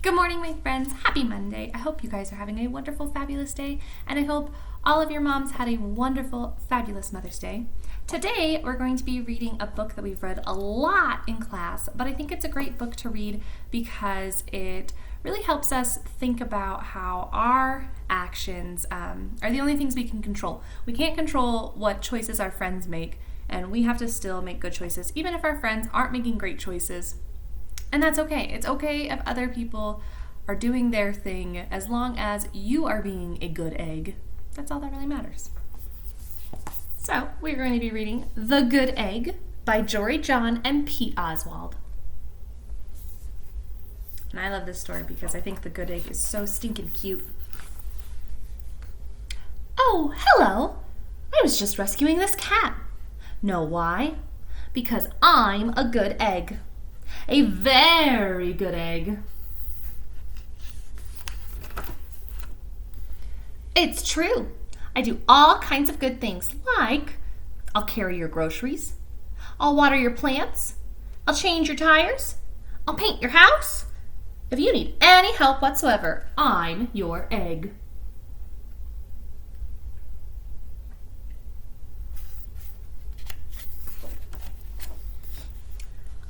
Good morning, my friends. Happy Monday. I hope you guys are having a wonderful, fabulous day, and I hope all of your moms had a wonderful, fabulous Mother's Day. Today, we're going to be reading a book that we've read a lot in class, but I think it's a great book to read because it really helps us think about how our actions are the only things we can control. We can't control what choices our friends make, and we have to still make good choices, even if our friends aren't making great choices. And that's okay. It's okay if other people are doing their thing as long as you are being a good egg. That's all that really matters. So, we're going to be reading The Good Egg by Jory John and Pete Oswald. And I love this story because I think the good egg is so stinking cute. Oh, hello. I was just rescuing this cat. Know why? Because I'm a good egg. A very good egg. It's true. I do all kinds of good things, like I'll carry your groceries, I'll water your plants, I'll change your tires, I'll paint your house. If you need any help whatsoever, I'm your egg.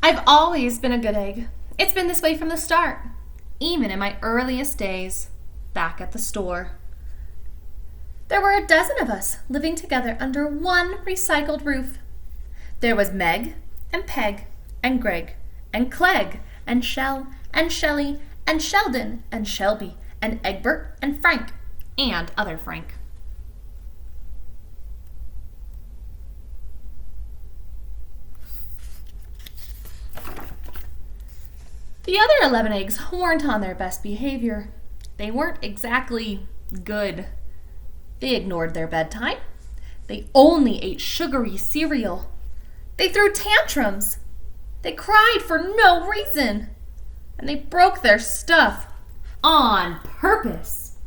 I've always been a good egg. It's been this way from the start, even in my earliest days, back at the store. There were a dozen of us living together under one recycled roof. There was Meg and Peg and Greg and Clegg and Shell and Shelley and Sheldon and Shelby and Egbert and Frank and other Frank. The other 11 eggs weren't on their best behavior. They weren't exactly good. They ignored their bedtime. They only ate sugary cereal. They threw tantrums. They cried for no reason. And they broke their stuff on purpose.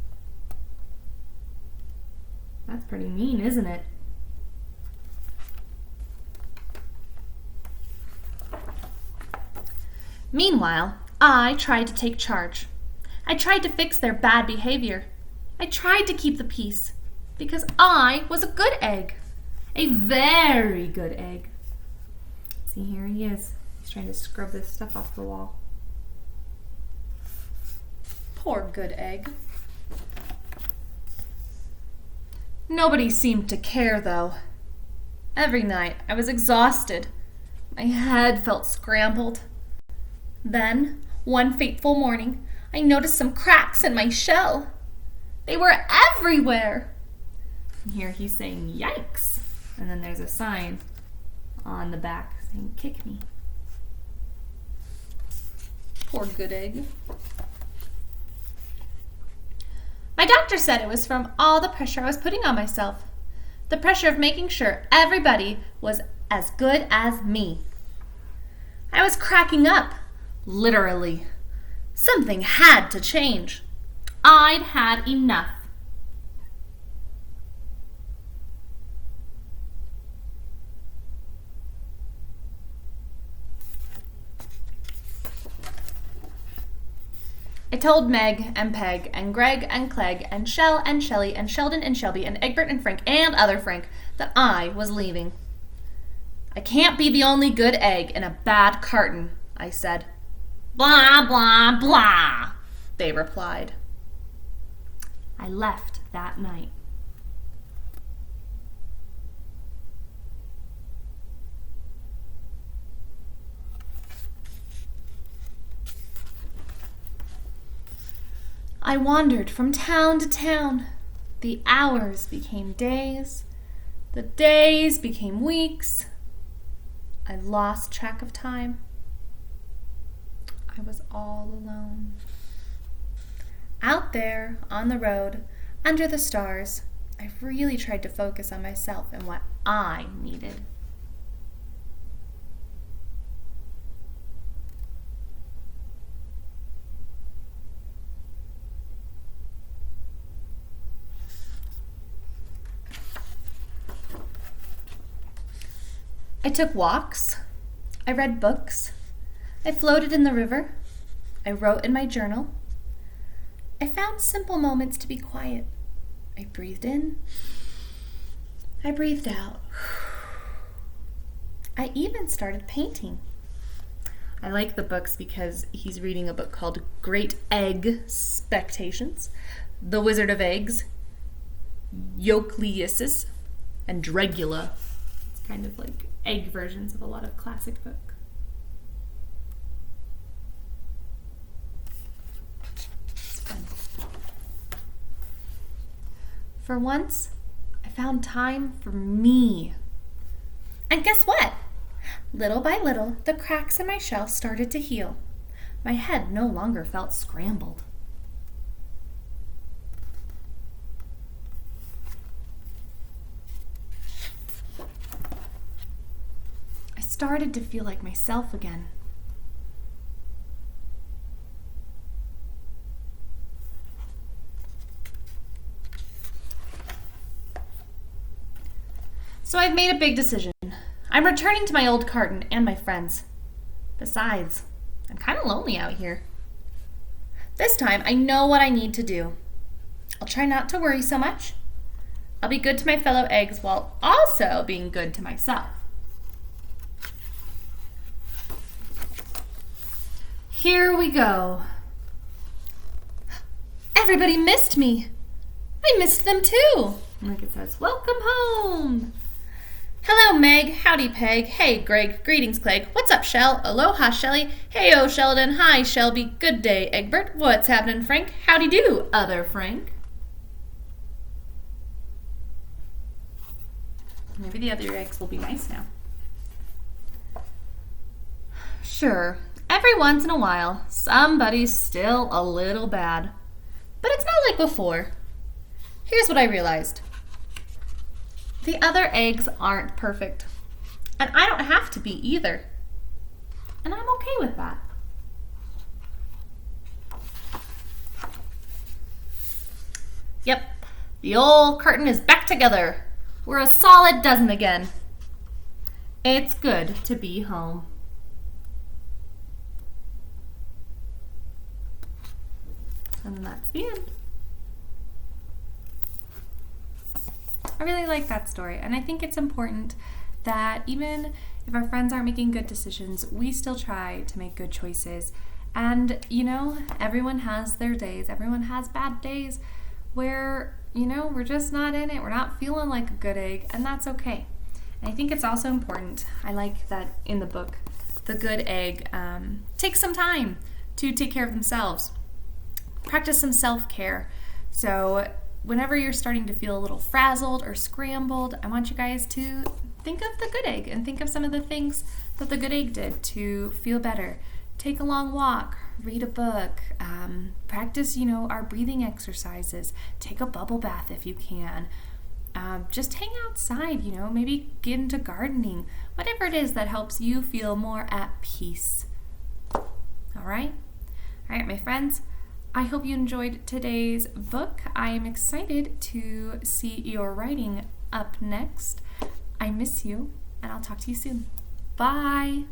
That's pretty mean, isn't it? Meanwhile, I tried to take charge. I tried to fix their bad behavior. I tried to keep the peace because I was a good egg. A very good egg. See, here he is. He's trying to scrub this stuff off the wall. Poor good egg. Nobody seemed to care, though. Every night I was exhausted. My head felt scrambled. Then, one fateful morning, I noticed some cracks in my shell. They were everywhere. And here he's saying, yikes. And then there's a sign on the back saying, kick me. Poor good egg. My doctor said it was from all the pressure I was putting on myself. The pressure of making sure everybody was as good as me. I was cracking up. Literally. Something had to change. I'd had enough. I told Meg and Peg and Greg and Clegg and Shell and Shelley and Sheldon and Shelby and Egbert and Frank and other Frank that I was leaving. I can't be the only good egg in a bad carton, I said. Blah, blah, blah, they replied. I left that night. I wandered from town to town. The hours became days. The days became weeks. I lost track of time. I was all alone. Out there, on the road, under the stars, I really tried to focus on myself and what I needed. I took walks. I read books. I floated in the river. I wrote in my journal. I found simple moments to be quiet. I breathed in. I breathed out. I even started painting. I like the books because he's reading a book called Great Egg Spectations, The Wizard of Eggs, Euclius, and Dragula. It's kind of like egg versions of a lot of classic books. It's fun. For once, I found time for me. And guess what? Little by little, the cracks in my shell started to heal. My head no longer felt scrambled. I started to feel like myself again. So I've made a big decision. I'm returning to my old carton and my friends. Besides, I'm kind of lonely out here. This time, I know what I need to do. I'll try not to worry so much. I'll be good to my fellow eggs while also being good to myself. Here we go. Everybody missed me. I missed them too. Like it says, welcome home. Hello, Meg. Howdy, Peg. Hey, Greg. Greetings, Clegg. What's up, Shell? Aloha, Shelly. Hey-o, Sheldon. Hi, Shelby. Good day, Egbert. What's happening, Frank? Howdy do, other Frank. Maybe the other eggs will be nice now. Sure, every once in a while, somebody's still a little bad. But it's not like before. Here's what I realized. The other eggs aren't perfect. And I don't have to be either. And I'm okay with that. Yep, the old curtain is back together. We're a solid dozen again. It's good to be home. And that's the end. I really like that story, and I think it's important that even if our friends aren't making good decisions, we still try to make good choices. And, you know, everyone has their days. Everyone has bad days where, you know, we're just not in it. We're not feeling like a good egg, and that's okay. And I think it's also important, I like that in the book, the good egg takes some time to take care of themselves. Practice some self-care. So whenever you're starting to feel a little frazzled or scrambled, I want you guys to think of the good egg and think of some of the things that the good egg did to feel better. Take a long walk, read a book, practice, our breathing exercises, take a bubble bath if you can. Just hang outside, maybe get into gardening, whatever it is that helps you feel more at peace. All right, my friends. I hope you enjoyed today's book. I am excited to see your writing up next. I miss you, and I'll talk to you soon. Bye.